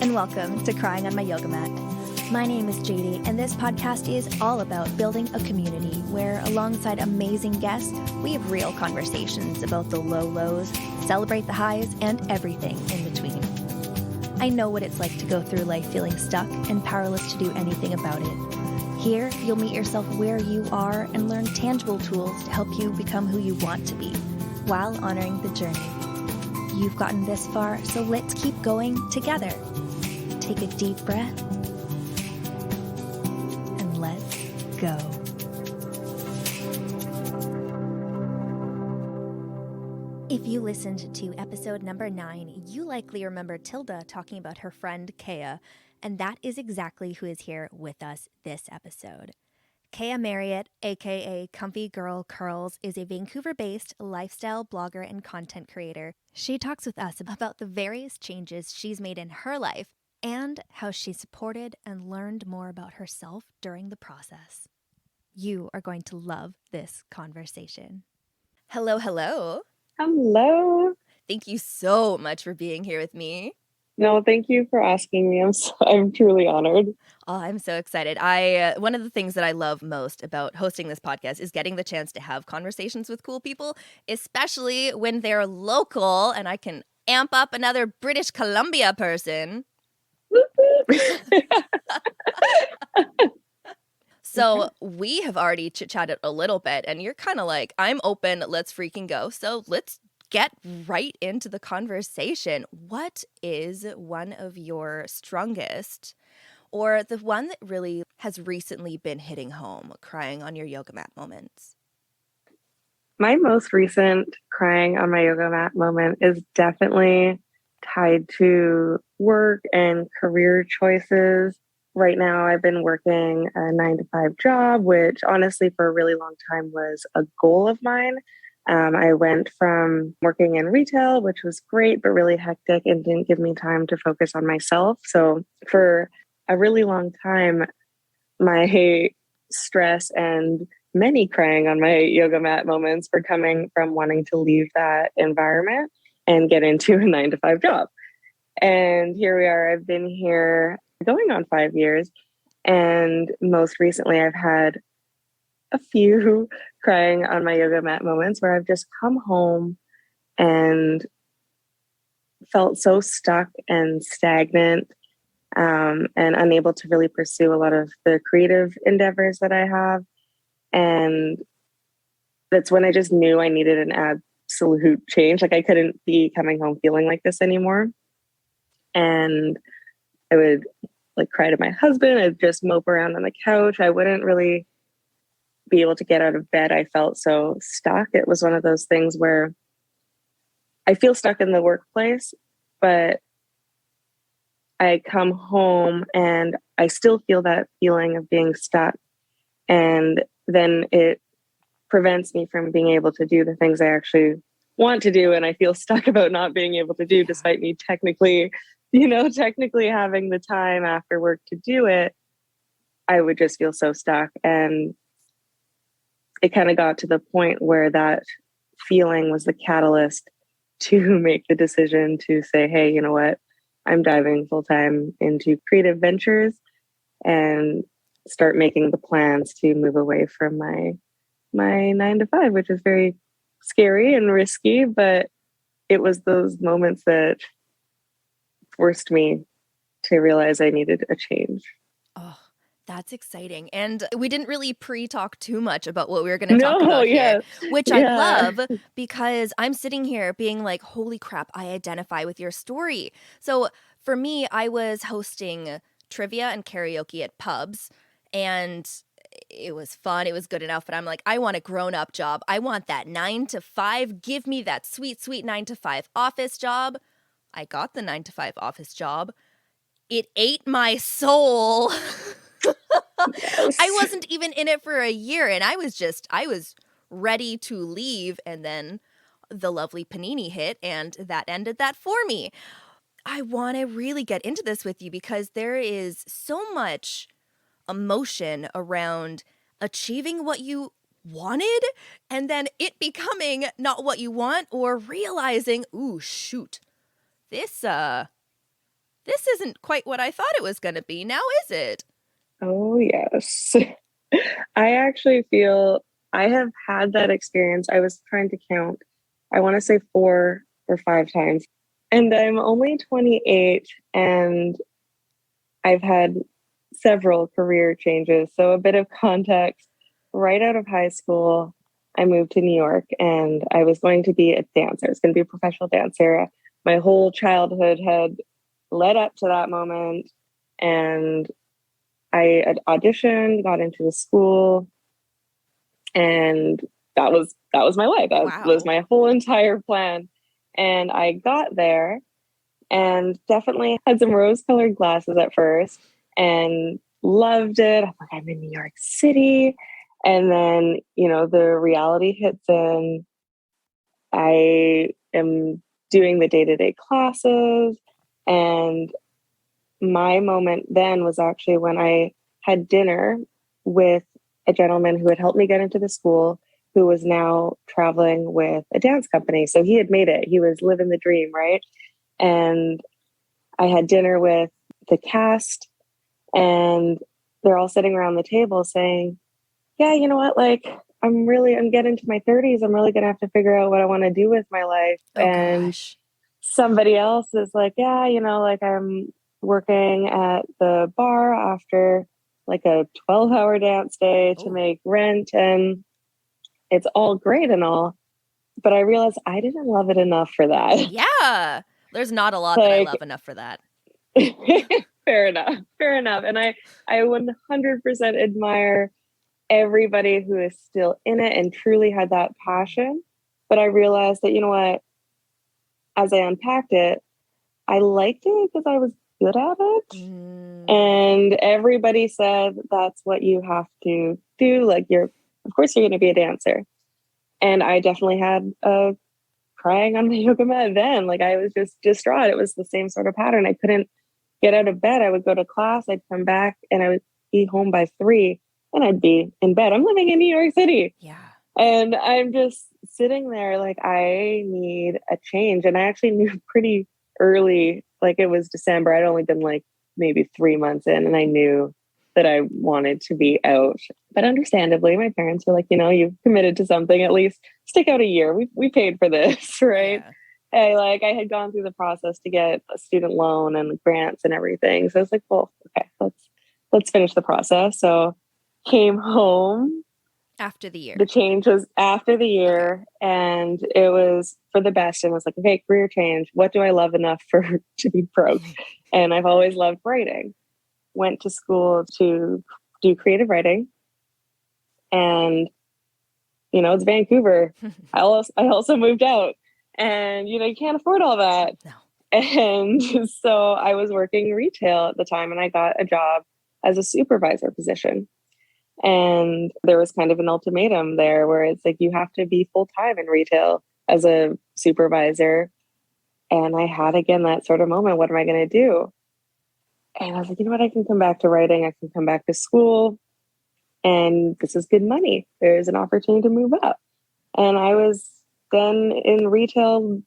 and welcome to Crying on My Yoga Mat. My name is JD, and this podcast is all about building a community where, alongside amazing guests, we have real conversations about the low lows, celebrate the highs, and everything in between. I know what it's like to go through life feeling stuck and powerless to do anything about it. Here, you'll meet yourself where you are and learn tangible tools to help you become who you want to be, while honoring the journey. You've gotten this far, so let's keep going together. Take a deep breath and let's go. If you listened to episode number 9, you likely remember Tilda talking about her friend Kaya, and that is exactly who is here with us this episode. Kaya Marriott, aka Comfy Girl Curls, is a Vancouver-based lifestyle blogger and content creator. She talks with us about the various changes she's made in her life and how she supported and learned more about herself during the process. You are going to love this conversation. Hello, hello. Hello. Thank you so much for being here with me. No, thank you for asking me. I'm truly honored. Oh, I'm so excited. One of the things that I love most about hosting this podcast is getting the chance to have conversations with cool people, especially when they're local and I can amp up another British Columbia person. So we have already chit-chatted a little bit, and you're kind of like, I'm open, let's freaking go. So let's get right into the conversation. What is one of your strongest, or the one that really has recently been hitting home, crying on your yoga mat moments? My most recent crying on my yoga mat moment is definitely tied to work and career choices. Right now, I've been working a 9-to-5 job, which honestly, for a really long time was a goal of mine. I went from working in retail, which was great, but really hectic and didn't give me time to focus on myself. So for a really long time, my stress and many crying on my yoga mat moments were coming from wanting to leave that environment and get into a 9-to-5 job. And here we are. I've been here going on 5 years. And most recently, I've had a few crying on my yoga mat moments where I've just come home and felt so stuck and stagnant, and unable to really pursue a lot of the creative endeavors that I have. And that's when I just knew I needed an absolute change. Like I couldn't be coming home feeling like this anymore. And I would cry to my husband. I'd just mope around on the couch. I wouldn't really be able to get out of bed. I felt so stuck. It was one of those things where I feel stuck in the workplace, but I come home and I still feel that feeling of being stuck. And then it prevents me from being able to do the things I actually want to do. And I feel stuck about not being able to do, despite me technically having the time after work to do it. I would just feel so stuck. And it kind of got to the point where that feeling was the catalyst to make the decision to say, hey, you know what? I'm diving full time into creative ventures and start making the plans to move away from my 9-to-5, which is very scary and risky, but it was those moments that forced me to realize I needed a change. Oh, that's exciting. And we didn't really pre-talk too much about what we were going to talk about here, which I love, because I'm sitting here being like, holy crap, I identify with your story. So for me, I was hosting trivia and karaoke at pubs, and it was fun. It was good enough, but I'm like, I want a grown-up job. I want that 9-to-5. Give me that sweet, sweet 9-to-5 office job. I got the 9-to-5 office job. It ate my soul. Yes. I wasn't even in it for a year, and I was ready to leave, and then the lovely Panini hit, and that ended that for me. I want to really get into this with you because there is so much emotion around achieving what you wanted and then it becoming not what you want, or realizing, ooh, shoot, this this isn't quite what I thought it was going to be. Now is it? Oh, yes. I actually feel I have had that experience. I was trying to count, I want to say 4 or 5 times. And I'm only 28 and I've had several career changes. So, a bit of context, right out of high school, I moved to New York and I was going to be a dancer. I was going to be a professional dancer. My whole childhood had led up to that moment. And I had auditioned, got into the school, and that was my life. That was Wow. my whole entire plan. And I got there and definitely had some rose-colored glasses at first and loved it. I'm like, I'm in New York City. And then, the reality hits in. I am doing the day-to-day classes. And my moment then was actually when I had dinner with a gentleman who had helped me get into the school, who was now traveling with a dance company. So he had made it. He was living the dream, right? And I had dinner with the cast, and they're all sitting around the table saying, yeah, you know what? Like, I'm getting to my 30s. I'm really going to have to figure out what I want to do with my life. Oh, And gosh. somebody else is like, yeah, like I'm working at the bar after like a 12-hour dance day to Oh, make rent. And it's all great and all. But I realized I didn't love it enough for that. yeah. There's not a lot that I Like, love enough for that. fair enough. Fair enough. And I 100% admire everybody who is still in it and truly had that passion. But I realized that, you know what, as I unpacked it, I liked it because I was good at it. Mm. And everybody said that's what you have to do. Like, of course, you're going to be a dancer. And I definitely had crying on my yoga mat then. Like, I was just distraught. It was the same sort of pattern. I couldn't get out of bed. I would go to class, I'd come back, and I would be home by 3, and I'd be in bed. I'm living in New York City. Yeah. And I'm just sitting there like, I need a change. And I actually knew pretty early, like it was December. I'd only been like maybe 3 months in, and I knew that I wanted to be out. But understandably, my parents were like, you've committed to something, at least stick out a year. We paid for this, right? Yeah. I had gone through the process to get a student loan and grants and everything. So I was like, well, okay, let's finish the process. So came home. After the year. The change was after the Okay. year, and it was for the best. And was like, okay, career change. What do I love enough for to be broke? And I've always loved writing. Went to school to do creative writing, and it's Vancouver. I also moved out, and you can't afford all that. No. And so I was working retail at the time, and I got a job as a supervisor position. And there was kind of an ultimatum there where it's like, you have to be full time in retail as a supervisor. And I had again that sort of moment, what am I going to do? And I was like, you know what? I can come back to writing. I can come back to school. And this is good money. There's an opportunity to move up. And I was then in retail,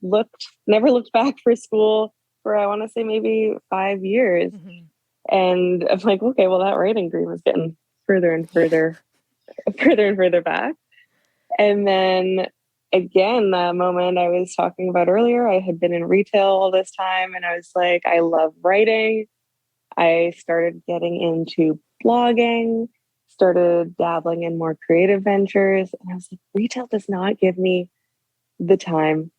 never looked back for school for, I want to say, maybe 5 years. Mm-hmm. And I'm like, okay, well, that writing dream was getting further and further, further and further back. And then again, the moment I was talking about earlier, I had been in retail all this time, and I was like, I love writing. I started getting into blogging, started dabbling in more creative ventures. And I was like, retail does not give me the time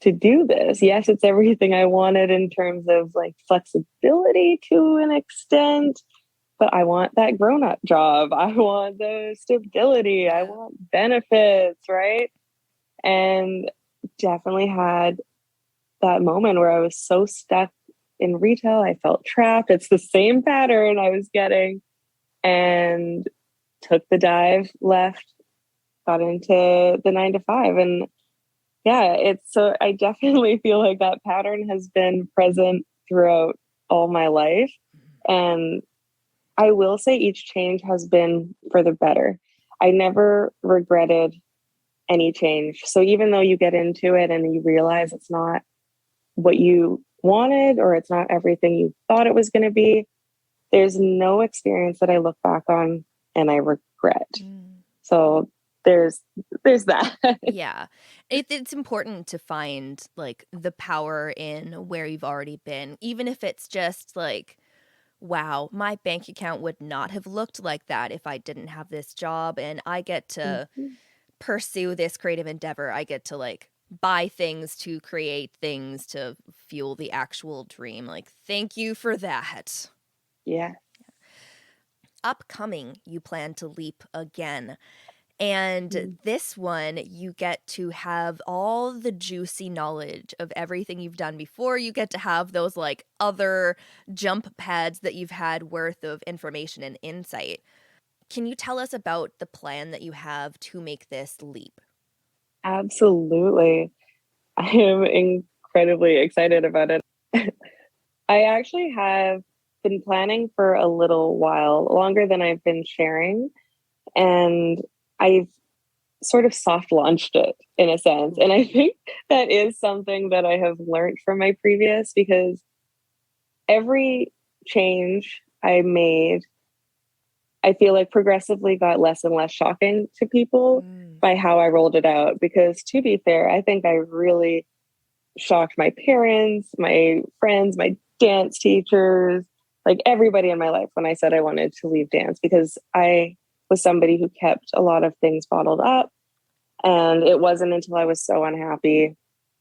to do this. Yes, it's everything I wanted in terms of like flexibility to an extent, but I want that grown up job. I want the stability. I Yeah. want benefits, right? And definitely had that moment where I was so stuck in retail. I felt trapped. It's the same pattern I was getting, and took the dive, left, got into the 9 to 5. And yeah, so I definitely feel like that pattern has been present throughout all my life. And I will say each change has been for the better. I never regretted any change. So even though you get into it and you realize it's not what you wanted, or it's not everything you thought it was going to be, there's no experience that I look back on and I regret. So there's that. Yeah. It's important to find like the power in where you've already been, even if it's just like, wow, my bank account would not have looked like that if I didn't have this job, and I get to pursue this creative endeavor. I get to like buy things to create things to fuel the actual dream. Like, thank you for that. Yeah. Upcoming, you plan to leap again. And this one, you get to have all the juicy knowledge of everything you've done before. You get to have those like other jump pads that you've had worth of information and insight. Can you tell us about the plan that you have to make this leap? Absolutely. I am incredibly excited about it. I actually have been planning for a little while, longer than I've been sharing, and I've sort of soft launched it in a sense. And I think that is something that I have learned from my previous, because every change I made, I feel like progressively got less and less shocking to people by how I rolled it out. Because to be fair, I think I really shocked my parents, my friends, my dance teachers, like everybody in my life when I said I wanted to leave dance, because I was somebody who kept a lot of things bottled up. And it wasn't until I was so unhappy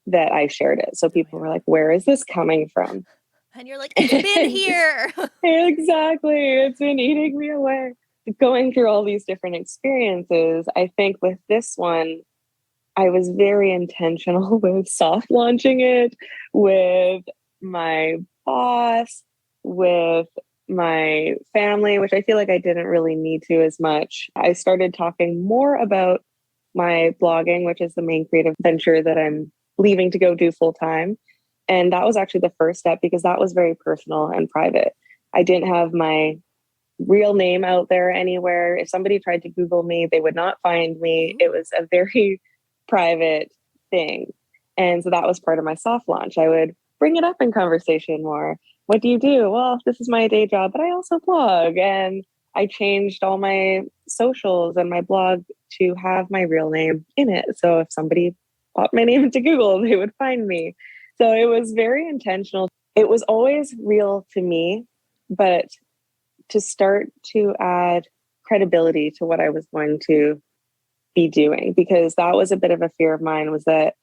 that I shared it. So people were like, where is this coming from? And you're like, it's been here. Exactly. It's been eating me away. Going through all these different experiences, I think with this one, I was very intentional with soft launching it, with my boss, with my family, which I feel like I didn't really need to as much. I started talking more about my blogging, which is the main creative venture that I'm leaving to go do full time. And that was actually the first step, because that was very personal and private. I didn't have my real name out there anywhere. If somebody tried to Google me, they would not find me. It was a very private thing. And so that was part of my soft launch. I would bring it up in conversation more. What do you do? Well, this is my day job, but I also blog. And I changed all my socials and my blog to have my real name in it. So if somebody popped my name into Google, they would find me. So it was very intentional. It was always real to me, but to start to add credibility to what I was going to be doing, because that was a bit of a fear of mine, was that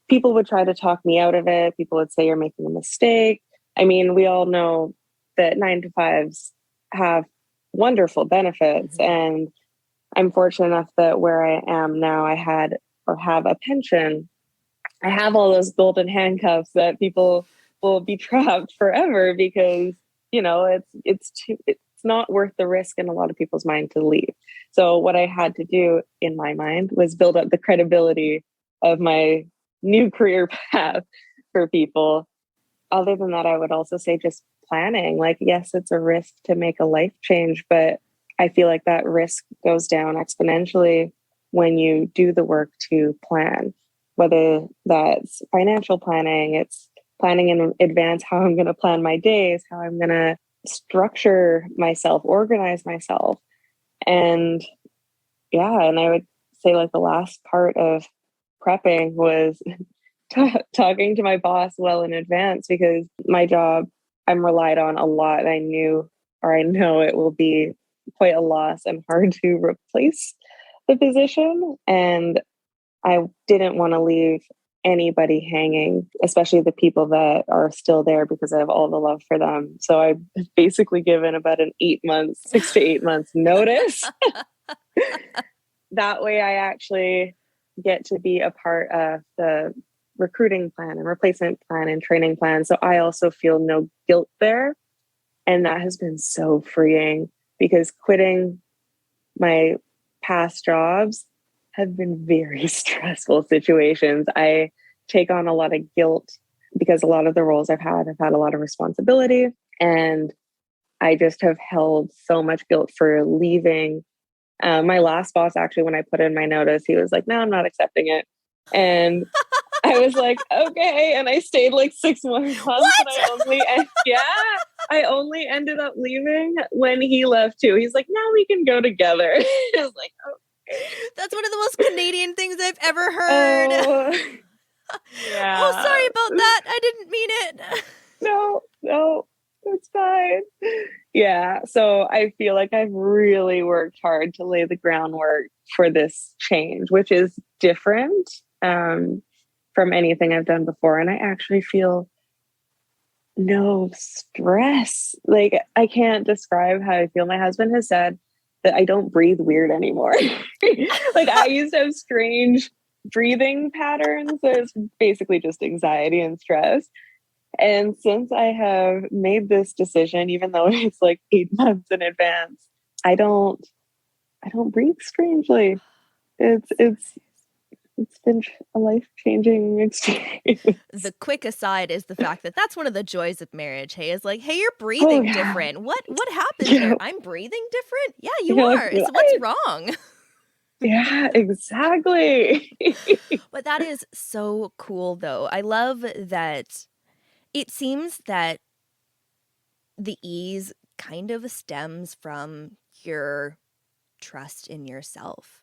people would try to talk me out of it. People would say, you're making a mistake. I mean, we all know that 9-to-5s have wonderful benefits. And I'm fortunate enough that where I am now, I had or have a pension. I have all those golden handcuffs that people will be trapped forever, because, you know, it's not worth the risk in a lot of people's mind to leave. So what I had to do in my mind was build up the credibility of my new career path for people. Other than that, I would also say just planning. Like, yes, it's a risk to make a life change, but I feel like that risk goes down exponentially when you do the work to plan, whether that's financial planning, it's planning in advance how I'm going to plan my days, how I'm going to structure myself, organize myself. And yeah, and I would say like the last part of prepping was talking to my boss well in advance, because my job, I'm relied on a lot. I know it will be quite a loss and hard to replace the position. And I didn't want to leave anybody hanging, especially the people that are still there, because I have all the love for them. So I've basically given about an 6 to 8 months notice. That way I actually get to be a part of the recruiting plan and replacement plan and training plan. So I also feel no guilt there. And that has been so freeing, because quitting my past jobs have been very stressful situations. I take on a lot of guilt because a lot of the roles I've had a lot of responsibility. And I just have held so much guilt for leaving. My last boss, actually, when I put in my notice, he was like, no, I'm not accepting it. And I was like, okay. And I stayed like 6 more months. What? And I only ended up leaving when he left too. He's like, now we can go together. I was like, okay. That's one of the most Canadian things I've ever heard. Yeah. Oh, sorry about that. I didn't mean it. No, it's fine. Yeah. So I feel like I've really worked hard to lay the groundwork for this change, which is different from anything I've done before. And I actually feel no stress. Like, I can't describe how I feel. My husband has said that I don't breathe weird anymore. Like, I used to have strange breathing patterns. It's basically just anxiety and stress. And since I have made this decision, even though it's like 8 months in advance, I don't breathe strangely. It's been a life-changing experience. The quick aside is the fact that that's one of the joys of marriage. Hey, is like, hey, you're breathing different. What happened there? I'm breathing different? Yeah, you are. Like, so what's wrong? Yeah, exactly. But that is so cool, though. I love that it seems that the ease kind of stems from your trust in yourself.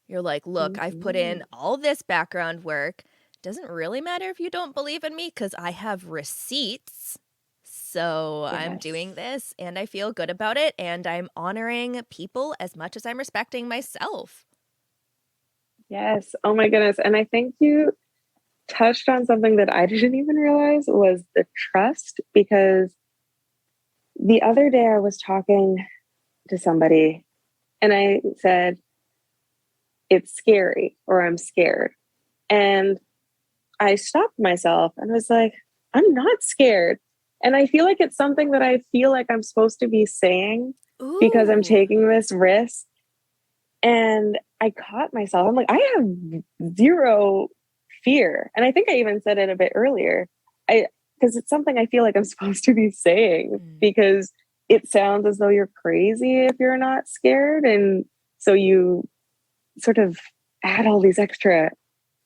You're like, look, I've put in all this background work. Doesn't really matter if you don't believe in me because I have receipts. So I'm doing this and I feel good about it and I'm honoring people as much as I'm respecting myself. Yes. Oh my goodness. And I think you touched on something that I didn't even realize was the trust, because the other day I was talking to somebody and I said, it's scary, or I'm scared. And I stopped myself and was like, I'm not scared. And I feel like it's something that I feel like I'm supposed to be saying because I'm taking this risk. And I caught myself. I'm like, I have zero fear. And I think I even said it a bit earlier. Because it's something I feel like I'm supposed to be saying, because it sounds as though you're crazy if you're not scared. And so you sort of add all these extra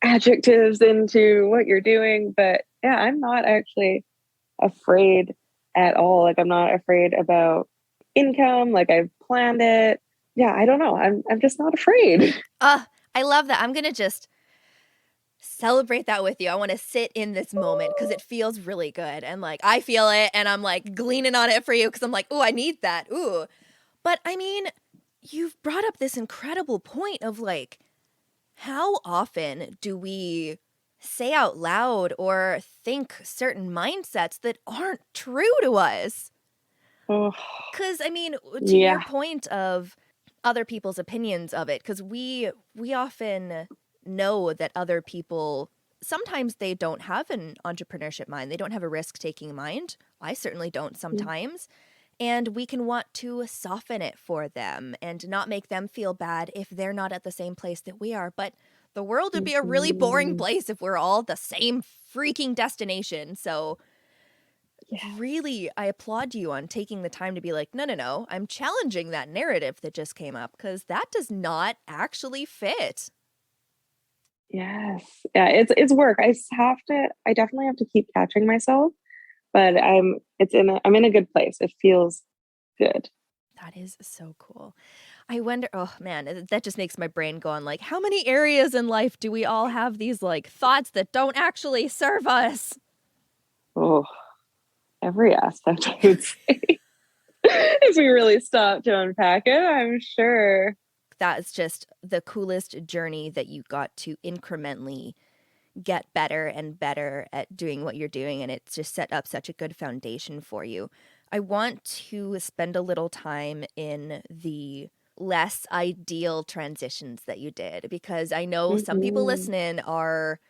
adjectives into what you're doing. But yeah, I'm not actually afraid at all. Like, I'm not afraid about income. Like, I've planned it. Yeah, I don't know. I'm just not afraid. I love that. I'm going to just celebrate that with you. I want to sit in this moment because it feels really good. And like, I feel it and I'm like gleaning on it for you because I'm like, ooh, I need that. Ooh. But I mean, you've brought up this incredible point of like, how often do we say out loud or think certain mindsets that aren't true to us? Because, I mean, to your point of other people's opinions of it, because we often know that other people, sometimes they don't have an entrepreneurship mind. They don't have a risk-taking mind. I certainly don't sometimes. And we can want to soften it for them and not make them feel bad if they're not at the same place that we are. But the world would be a really boring place if we're all the same freaking destination. So really, I applaud you on taking the time to be like, no, I'm challenging that narrative that just came up because that does not actually fit. Yes. Yeah, it's work. I definitely have to keep catching myself, but I'm in a good place. It feels good. That is so cool. I wonder, oh man, that just makes my brain go on like, how many areas in life do we all have these like thoughts that don't actually serve us? Oh, every aspect, I would say. If we really stop to unpack it, I'm sure. That's just the coolest journey that you got to incrementally get better and better at doing what you're doing. And it's just set up such a good foundation for you. I want to spend a little time in the less ideal transitions that you did, because I know some people listening are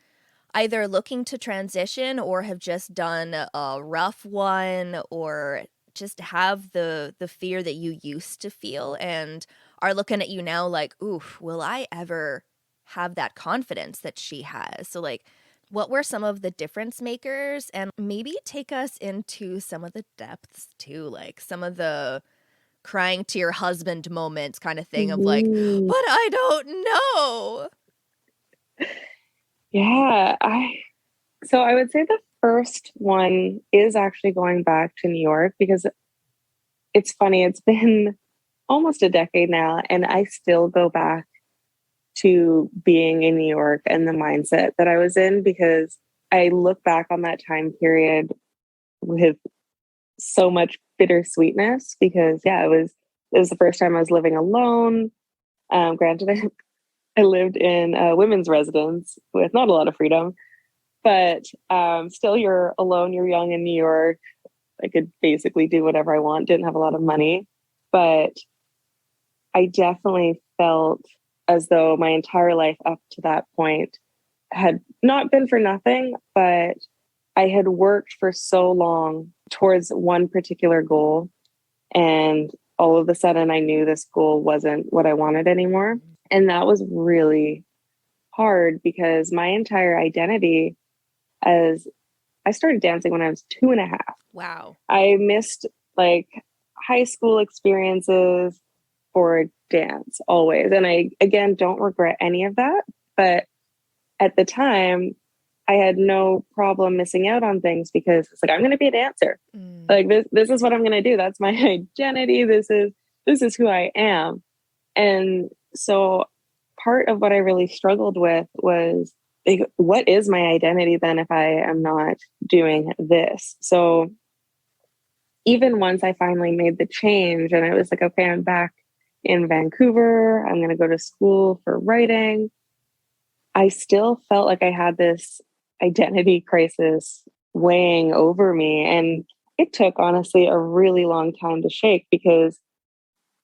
either looking to transition or have just done a rough one or just have the fear that you used to feel and are looking at you now like, ooh, will I ever have that confidence that she has? So like, what were some of the difference makers? And maybe take us into some of the depths too, like some of the crying to your husband moments kind of thing of like, but I don't know. Yeah, so I would say the first one is actually going back to New York because it's funny, it's been almost a decade now, and I still go back to being in New York and the mindset that I was in because I look back on that time period with so much bittersweetness because yeah, it was the first time I was living alone. Granted, I lived in a women's residence with not a lot of freedom, but still, you're alone. You're young in New York. I could basically do whatever I want. Didn't have a lot of money, but I definitely felt as though my entire life up to that point had not been for nothing, but I had worked for so long towards one particular goal. And all of a sudden, I knew this goal wasn't what I wanted anymore. And that was really hard because my entire identity as I started dancing when I was 2.5. Wow. I missed like high school experiences for dance always. And I, again, don't regret any of that. But at the time, I had no problem missing out on things because it's like, I'm going to be a dancer. Like this is what I'm going to do. That's my identity. This is who I am. And so part of what I really struggled with was like, what is my identity then if I am not doing this? So even once I finally made the change and I was like, okay, I'm back in Vancouver, I'm going to go to school for writing, I still felt like I had this identity crisis weighing over me. And it took honestly a really long time to shake because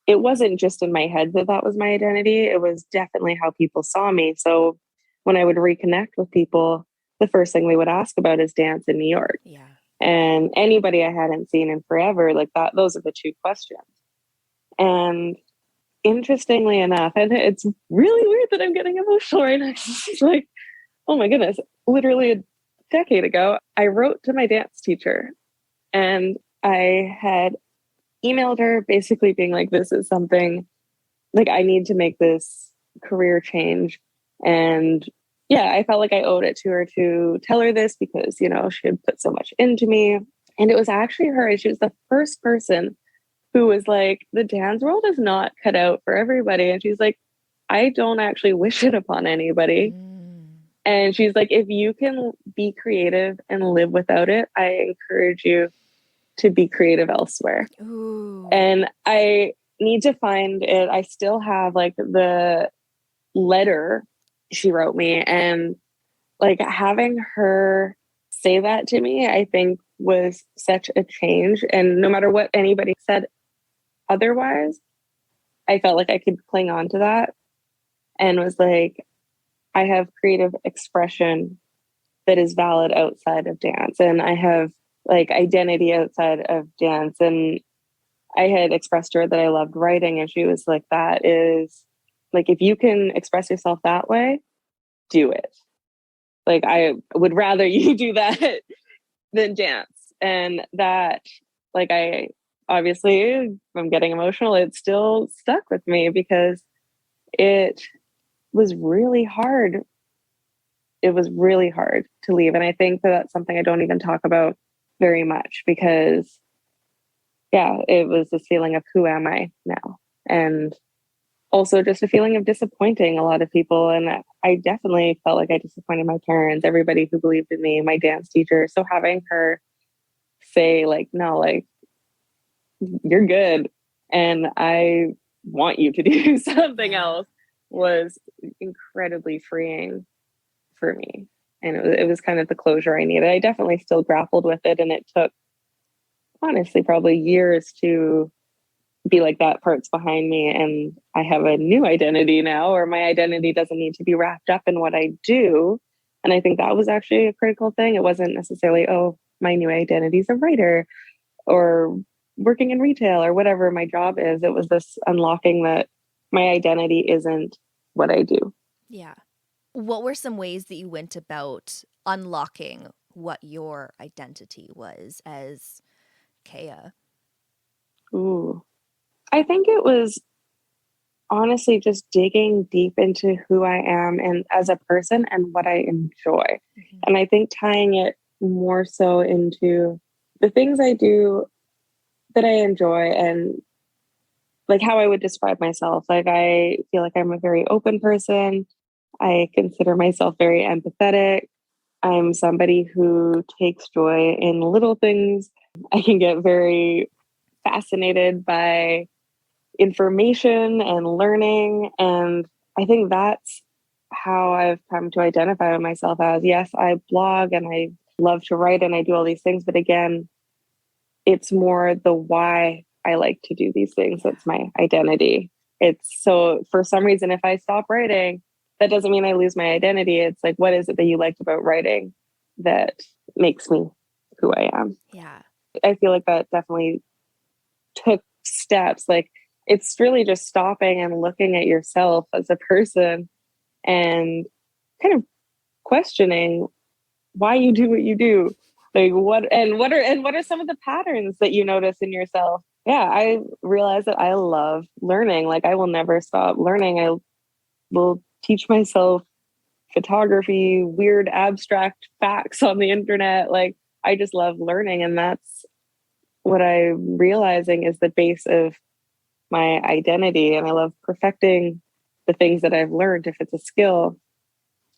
it wasn't just in my head that that was my identity. It was definitely how people saw me. So when I would reconnect with people, the first thing they would ask about is dance in New York. Yeah. And anybody I hadn't seen in forever, like that, those are the two questions. And interestingly enough, and it's really weird that I'm getting emotional right now. It's like, oh my goodness, literally a decade ago, I wrote to my dance teacher and I had emailed her basically being like, this is something like I need to make this career change. And yeah, I felt like I owed it to her to tell her this because, she had put so much into me. And it was actually her. She was the first person who was like, the dance world is not cut out for everybody. And she's like, I don't actually wish it upon anybody. And she's like, if you can be creative and live without it, I encourage you to be creative elsewhere. Ooh. And I need to find it. I still have like the letter she wrote me, and like having her say that to me, I think was such a change. And no matter what anybody said otherwise, I felt like I could cling on to that and was like, I have creative expression that is valid outside of dance. And I have like identity outside of dance. And I had expressed to her that I loved writing. And she was like, that is like, if you can express yourself that way, do it. Like, I would rather you do that than dance. And that, like, I obviously, I'm getting emotional. It still stuck with me because it was really hard. It was really hard to leave. And I think that that's something I don't even talk about very much because, yeah, it was this feeling of who am I now? And also just a feeling of disappointing a lot of people. And I definitely felt like I disappointed my parents, everybody who believed in me, my dance teacher. So having her say, like, no, like, you're good. And I want you to do something else was incredibly freeing for me. And it was kind of the closure I needed. I definitely still grappled with it. And it took, honestly, probably years to be like, that part's behind me. And I have a new identity now, or my identity doesn't need to be wrapped up in what I do. And I think that was actually a critical thing. It wasn't necessarily, oh, my new identity is a writer or working in retail or whatever my job is. It was this unlocking that my identity isn't what I do. Yeah. What were some ways that you went about unlocking what your identity was as Kaya? Ooh. I think it was honestly just digging deep into who I am and as a person and what I enjoy. And I think tying it more so into the things I do that I enjoy and like how I would describe myself. Like I feel like I'm a very open person. I consider myself very empathetic. I'm somebody who takes joy in little things. I can get very fascinated by information and learning. And I think that's how I've come to identify myself as. Yes, I blog and I love to write and I do all these things. But again, it's more the why I like to do these things. That's my identity. It's so for some reason, if I stop writing, that doesn't mean I lose my identity. It's like, what is it that you liked about writing that makes me who I am? Yeah. I feel like that definitely took steps. Like it's really just stopping and looking at yourself as a person and kind of questioning why you do what you do. Like what are some of the patterns that you notice in yourself? Yeah, I realize that I love learning. Like I will never stop learning. I will teach myself photography, weird abstract facts on the internet. Like I just love learning, and that's what I'm realizing is the base of my identity. And I love perfecting the things that I've learned if it's a skill.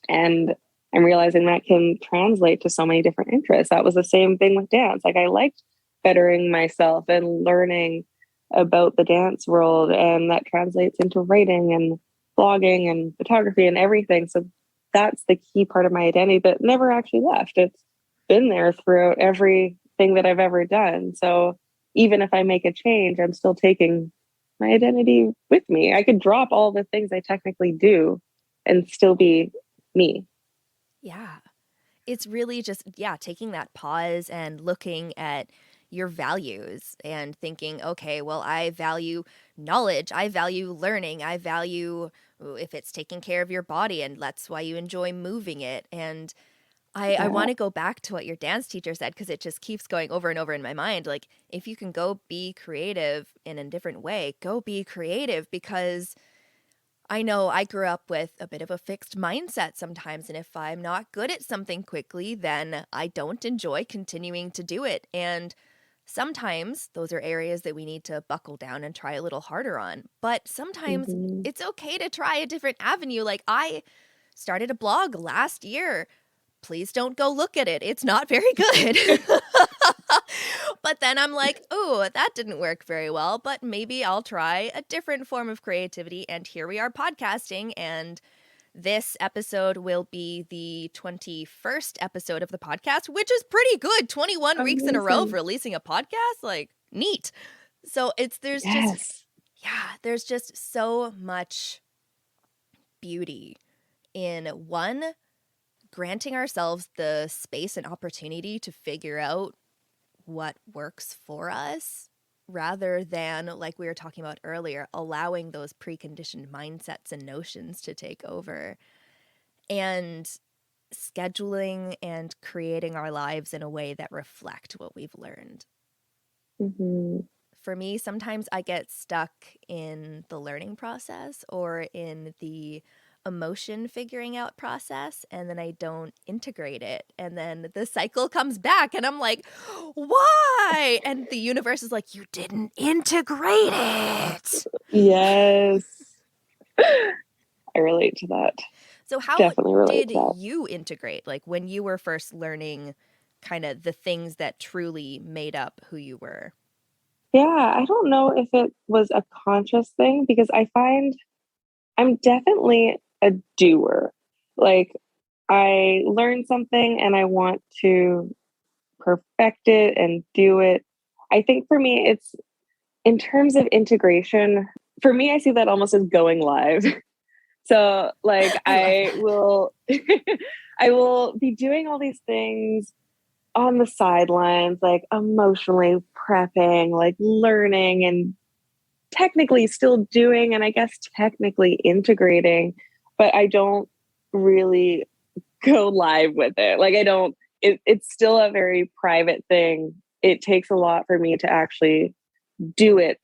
And I'm realizing that can translate to so many different interests. That was the same thing with dance. Like I liked bettering myself and learning about the dance world, and that translates into writing and blogging and photography and everything. So that's the key part of my identity that never actually left. It's been there throughout everything that I've ever done. So even if I make a change, I'm still taking my identity with me. I could drop all the things I technically do and still be me. Yeah. It's really just, yeah, taking that pause and looking at your values and thinking, okay, well, I value knowledge. I value learning. I value if it's taking care of your body, and that's why you enjoy moving it. And I want to go back to what your dance teacher said because it just keeps going over and over in my mind. Like, if you can go be creative in a different way, go be creative because I know I grew up with a bit of a fixed mindset sometimes, and if I'm not good at something quickly, then I don't enjoy continuing to do it. And sometimes those are areas that we need to buckle down and try a little harder on. But sometimes Mm-hmm. it's okay to try a different avenue. Like I started a blog last year. Please don't go look at it. It's not very good. But then I'm like, oh, that didn't work very well, but maybe I'll try a different form of creativity. And here we are podcasting. And this episode will be the 21st episode of the podcast, which is pretty good. 21 weeks in a row of releasing a podcast. Like, neat. So there's just so much beauty in one, granting ourselves the space and opportunity to figure out what works for us rather than, like we were talking about earlier, allowing those preconditioned mindsets and notions to take over, and scheduling and creating our lives in a way that reflect what we've learned. Mm-hmm. For me, sometimes I get stuck in the learning process or in the emotion figuring out process, and then I don't integrate it. And then the cycle comes back, and I'm like, why? And the universe is like, you didn't integrate it. Yes. I relate to that. So, how Definitely relate did to that. you integrate, like when you were first learning kind of the things that truly made up who you were? Yeah, I don't know if it was a conscious thing because I find I'm definitely a doer. Like I learn something and I want to perfect it and do it. I think for me, it's in terms of integration, for me, I see that almost as going live. So like I love I that. will I will be doing all these things on the sidelines, like emotionally prepping, like learning and technically still doing and I guess technically integrating, but I don't really go live with it. Like I don't it's still a very private thing. It takes a lot for me to actually do it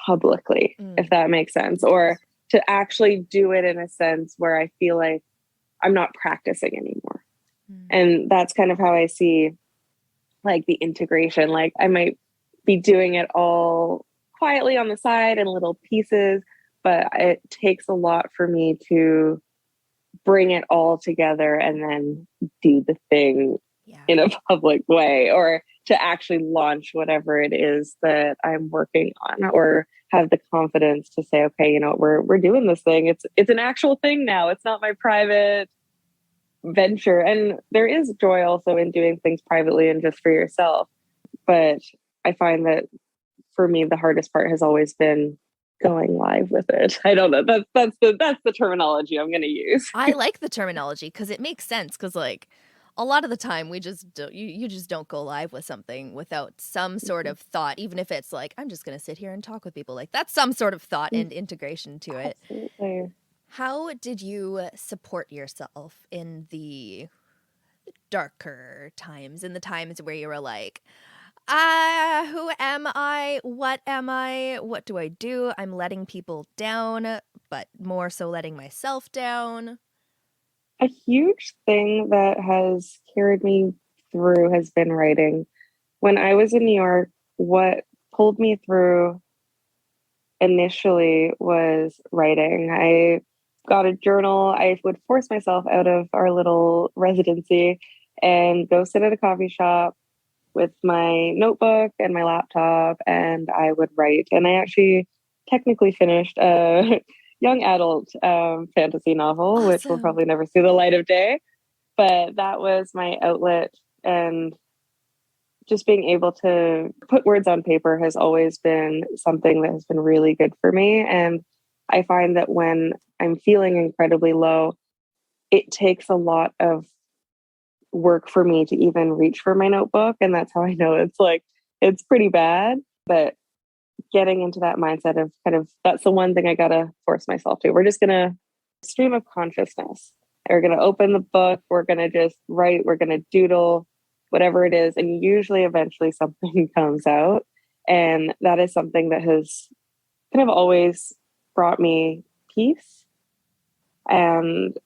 publicly, if that makes sense. Or to actually do it in a sense where I feel like I'm not practicing anymore. And that's kind of how I see like the integration. Like I might be doing it all quietly on the side in little pieces, but it takes a lot for me to bring it all together and then do the thing in a public way, or to actually launch whatever it is that I'm working on, or have the confidence to say, okay, you know, we're doing this thing. It's an actual thing now. It's not my private venture. And there is joy also in doing things privately and just for yourself. But I find that for me, the hardest part has always been going live with it. I don't know. That's the terminology I'm going to use. I like the terminology because it makes sense. Because like a lot of the time, we just don't, you just don't go live with something without some sort of thought. Even if it's like I'm just going to sit here and talk with people, like that's some sort of thought and integration to it. Absolutely. How did you support yourself in the darker times, in the times where you were like, who am I? What am I? What do I do? I'm letting people down, but more so letting myself down. A huge thing that has carried me through has been writing. When I was in New York, what pulled me through initially was writing. I got a journal. I would force myself out of our little residency and go sit at a coffee shop with my notebook and my laptop, and I would write. And I actually technically finished a young adult fantasy novel, Awesome. which will probably never see the light of day. But that was my outlet, and just being able to put words on paper has always been something that has been really good for me. And I find that when I'm feeling incredibly low, it takes a lot of work for me to even reach for my notebook. And that's how I know it's pretty bad. But getting into that mindset of kind of, that's the one thing I got to force myself to. We're just going to stream of consciousness. We're going to open the book. We're going to just write. We're going to doodle, whatever it is. And usually eventually something comes out. And that is something that has kind of always brought me peace. And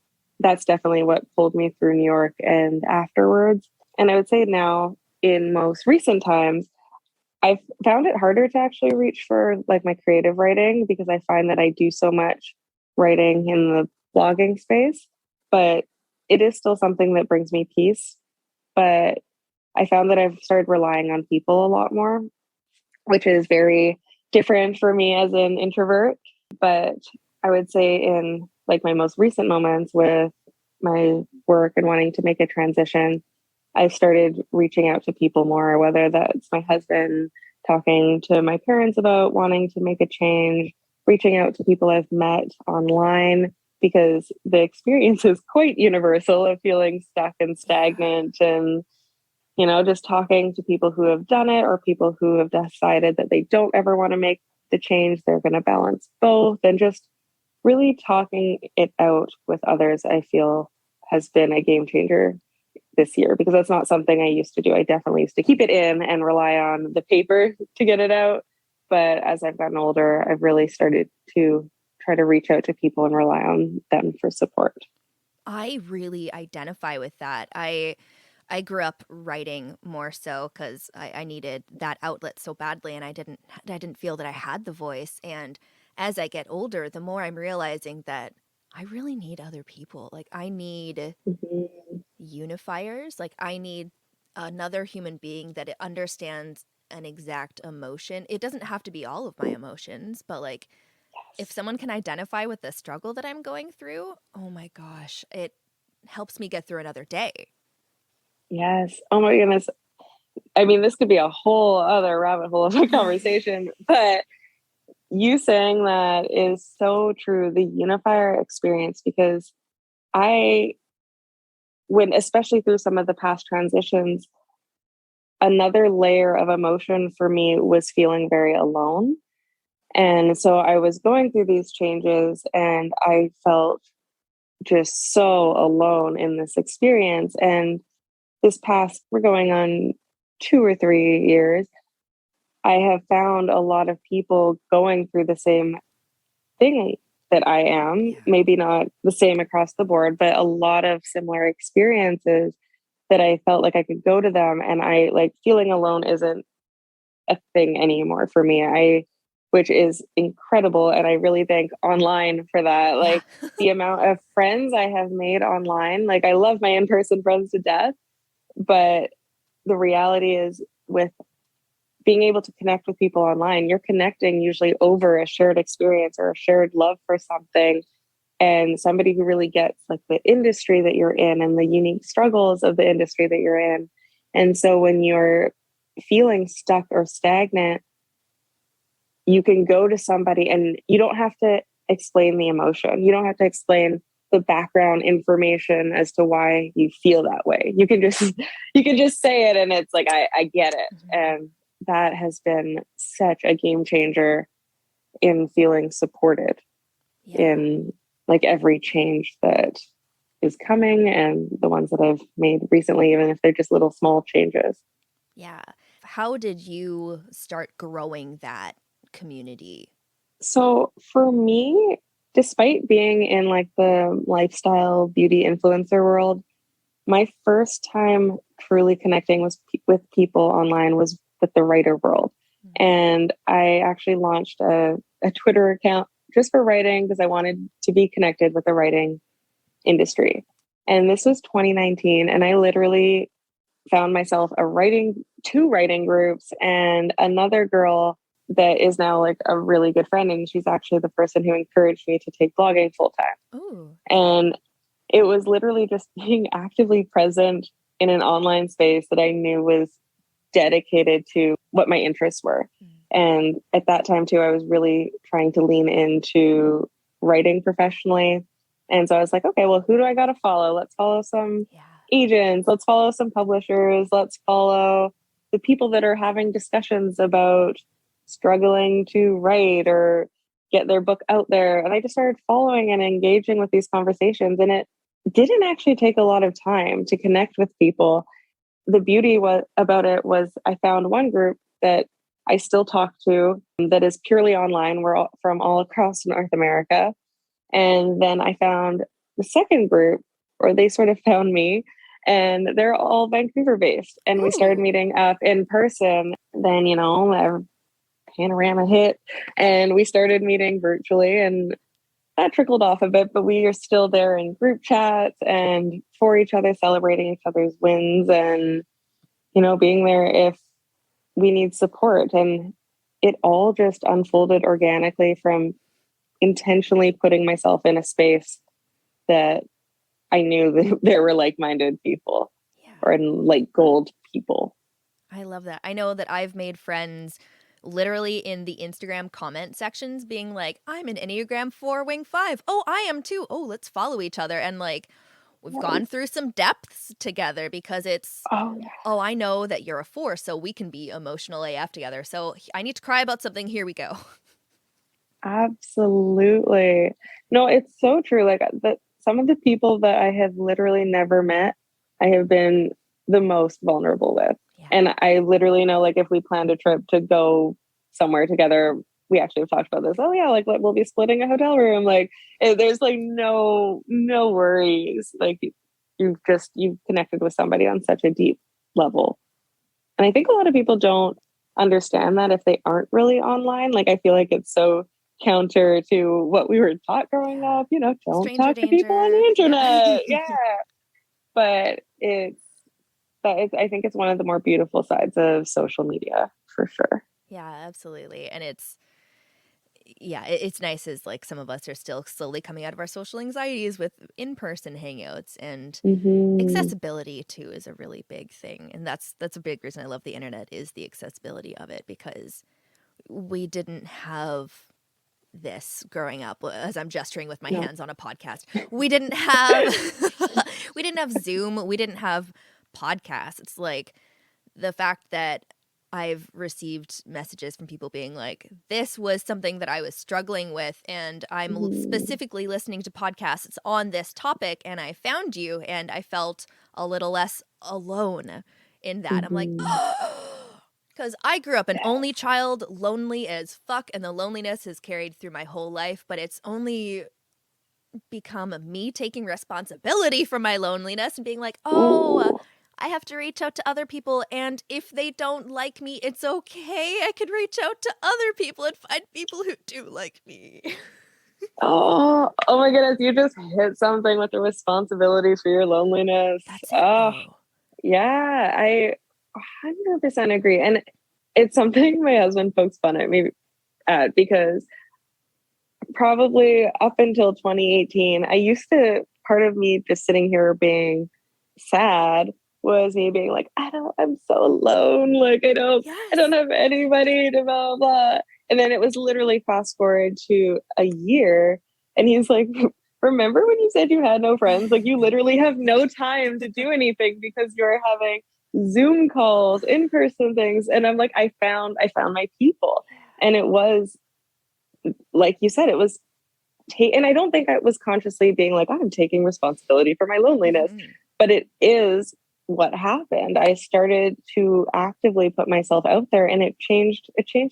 that's definitely what pulled me through New York and afterwards. And I would say now, in most recent times, I've found it harder to actually reach for like my creative writing, because I find that I do so much writing in the blogging space, but it is still something that brings me peace. But I found that I've started relying on people a lot more, which is very different for me as an introvert. But I would say in like my most recent moments with my work and wanting to make a transition, I started reaching out to people more, whether that's my husband, talking to my parents about wanting to make a change, reaching out to people I've met online, because the experience is quite universal of feeling stuck and stagnant, and, you know, just talking to people who have done it, or people who have decided that they don't ever want to make the change. They're going to balance both, and just really talking it out with others, I feel has been a game changer this year, because that's not something I used to do. I definitely used to keep it in and rely on the paper to get it out. But as I've gotten older, I've really started to try to reach out to people and rely on them for support. I really identify with that. I grew up writing more so because I needed that outlet so badly, and I didn't feel that I had the voice. And as I get older, the more I'm realizing that I really need other people. Like I need unifiers. Like I need another human being that it understands an exact emotion. It doesn't have to be all of my emotions, but like if someone can identify with the struggle that I'm going through, oh my gosh, it helps me get through another day. Yes. Oh my goodness. I mean, this could be a whole other rabbit hole of a conversation, but you saying that is so true. The unifier experience, because I, when, especially through some of the past transitions, another layer of emotion for me was feeling very alone. And so I was going through these changes, and I felt just so alone in this experience. And this past, we're going on 2 or 3 years, I have found a lot of people going through the same thing that I am. Maybe not the same across the board, but a lot of similar experiences that I felt like I could go to them, and I like feeling alone isn't a thing anymore for me. Which is incredible. And I really thank online for that. Like the amount of friends I have made online, like I love my in-person friends to death, but the reality is with being able to connect with people online, you're connecting usually over a shared experience or a shared love for something, and somebody who really gets like the industry that you're in and the unique struggles of the industry that you're in. And so when you're feeling stuck or stagnant, you can go to somebody and you don't have to explain the emotion. You don't have to explain the background information as to why you feel that way. You can just say it, and it's like I get it. And that has been such a game changer in feeling supported in like every change that is coming, and the ones that I've made recently, even if they're just little small changes. Yeah. How did you start growing that community? So for me, despite being in like the lifestyle beauty influencer world, my first time truly connecting with people online was with the writer world. And I actually launched a Twitter account just for writing because I wanted to be connected with the writing industry. And this was 2019. And I literally found myself two writing groups, and another girl that is now like a really good friend. And she's actually the person who encouraged me to take blogging full time. Ooh. And it was literally just being actively present in an online space that I knew was dedicated to what my interests were. And at that time too, I was really trying to lean into writing professionally. And so I was like, okay, well, who do I got to follow? Let's follow some agents. Let's follow some publishers. Let's follow the people that are having discussions about struggling to write or get their book out there. And I just started following and engaging with these conversations. And it didn't actually take a lot of time to connect with people. The beauty about it was I found one group that I still talk to that is purely online. We're all from all across North America. And then I found the second group, or they sort of found me, and they're all Vancouver based. And we started meeting up in person. Then, Panorama hit, and we started meeting virtually, and that trickled off a bit, but we are still there in group chats and for each other, celebrating each other's wins, and being there if we need support. And it all just unfolded organically from intentionally putting myself in a space that I knew that there were like-minded people or like gold people. I love that. I know that I've made friends literally in the Instagram comment sections being like, I'm an Enneagram 4 wing 5. Oh, I am too. Oh, let's follow each other. And like, we've gone through some depths together because it's, I know that you're a 4, so we can be emotional AF together. So I need to cry about something. Here we go. Absolutely. No, it's so true. Like that, some of the people that I have literally never met, I have been the most vulnerable with. And I literally know, like, if we planned a trip to go somewhere together, we actually have talked about this. Oh yeah, like we'll be splitting a hotel room. Like there's like no worries. Like you've connected with somebody on such a deep level. And I think a lot of people don't understand that if they aren't really online. Like I feel like it's so counter to what we were taught growing up, don't Stranger talk danger. to people on the internet. But I think it's one of the more beautiful sides of social media for sure. Yeah, absolutely. And it's nice as like some of us are still slowly coming out of our social anxieties with in-person hangouts, and accessibility too is a really big thing. And that's a big reason I love the internet, is the accessibility of it, because we didn't have this growing up. As I'm gesturing with my hands on a podcast, we didn't have we didn't have Zoom, we didn't have podcasts. It's like the fact that I've received messages from people being like, this was something that I was struggling with, and I'm specifically listening to podcasts on this topic, and I found you, and I felt a little less alone in that. I'm like, because Because I grew up an only child, lonely as fuck, and the loneliness has carried through my whole life, but it's only become me taking responsibility for my loneliness and being like, oh, I have to reach out to other people, and if they don't like me, it's okay. I could reach out to other people and find people who do like me. Oh my goodness, you just hit something with the responsibility for your loneliness. That's it, though. Yeah, I 100% agree. And it's something my husband pokes fun at me at, because probably up until 2018, part of me just sitting here being sad was me being like, I'm so alone. Like, I don't have anybody to blah, blah, blah. And then it was literally fast forward to a year. And he's like, remember when you said you had no friends? Like, you literally have no time to do anything because you're having Zoom calls, in-person things. And I'm like, I found my people. And it was, like you said, it was, and I don't think I was consciously being like, I'm taking responsibility for my loneliness, but it is what happened. I started to actively put myself out there, and it changed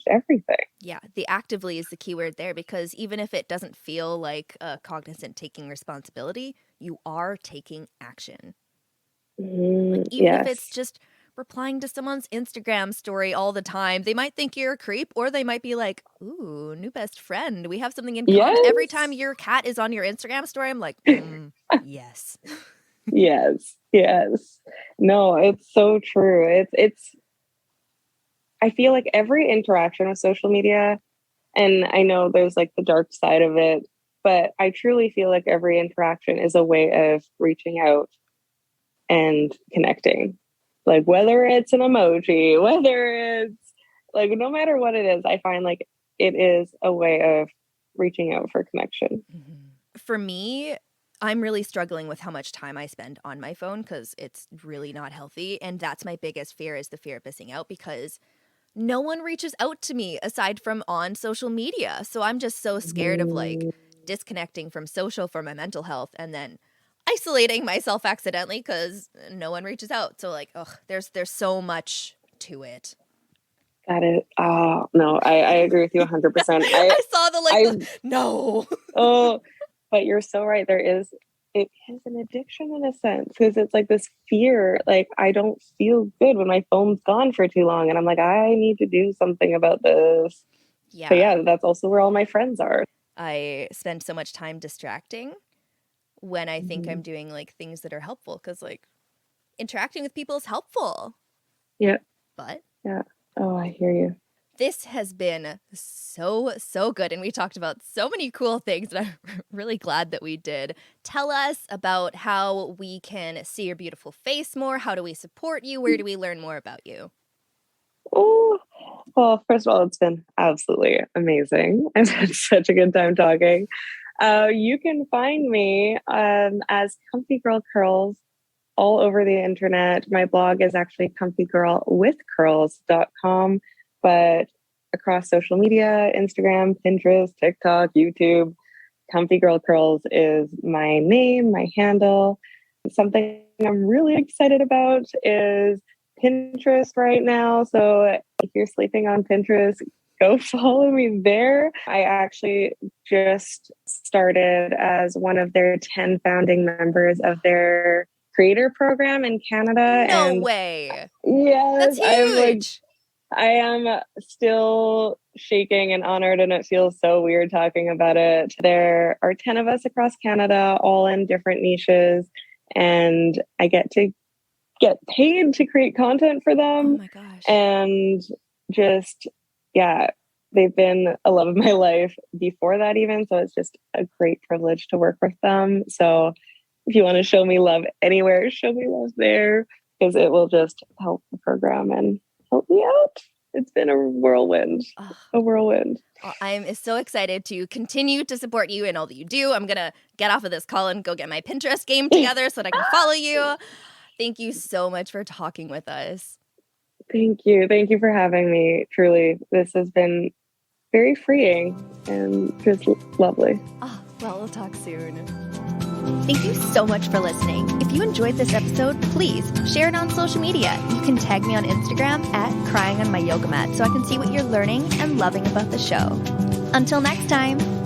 everything. Yeah, the actively is the key word there, because even if it doesn't feel like a cognizant taking responsibility, you are taking action. Like, even if it's just replying to someone's Instagram story all the time, they might think you're a creep, or they might be like, ooh, new best friend. We have something in common. Every time your cat is on your Instagram story, I'm like, yes. Yes. No, it's so true. It's I feel like every interaction with social media, and I know there's like the dark side of it, but I truly feel like every interaction is a way of reaching out and connecting. Like, whether it's an emoji, whether it's like, no matter what it is, I find like it is a way of reaching out for connection. For me, I'm really struggling with how much time I spend on my phone, because it's really not healthy. And that's my biggest fear, is the fear of missing out, because no one reaches out to me aside from on social media. So I'm just so scared of like disconnecting from social for my mental health, and then isolating myself accidentally because no one reaches out. So like, there's so much to it. Got it. No, I agree with you 100%. I saw no. But you're so right. It is an addiction in a sense, because it's like this fear, like, I don't feel good when my phone's gone for too long. And I'm like, I need to do something about this. Yeah. But yeah, that's also where all my friends are. I spend so much time distracting when I think I'm doing like things that are helpful, because like interacting with people is helpful. Yeah. But yeah. Oh, I hear you. This has been so good, and we talked about so many cool things, and I'm really glad that we did. Tell us about how we can see your beautiful face more. How do we support you? Where do we learn more about you? Oh, well, first of all, it's been absolutely amazing. I've had such a good time talking. You can find me as Comfy Girl Curls all over the internet. My blog is actually comfygirlwithcurls.com, but across social media, Instagram, Pinterest, TikTok, YouTube, Comfy Girl Curls is my name, my handle. Something I'm really excited about is Pinterest right now. So if you're sleeping on Pinterest, go follow me there. I actually just started as one of their 10 founding members of their creator program in Canada. No way. Yes, that's huge. I am still shaking and honored, and it feels so weird talking about it. There are 10 of us across Canada, all in different niches, and I get to get paid to create content for them. Oh my gosh. And just, yeah, they've been a love of my life before that even. So it's just a great privilege to work with them. So if you want to show me love anywhere, show me love there, because it will just help the program and help me out. It's been a whirlwind. I'm so excited to continue to support you in all that you do. I'm going to get off of this call and go get my Pinterest game together so that I can follow you. Thank you so much for talking with us. Thank you. Thank you for having me. Truly, this has been very freeing and just lovely. Well, we'll talk soon. Thank you so much for listening. If you enjoyed this episode, please share it on social media. You can tag me on Instagram at crying on my yoga mat so I can see what you're learning and loving about the show. Until next time.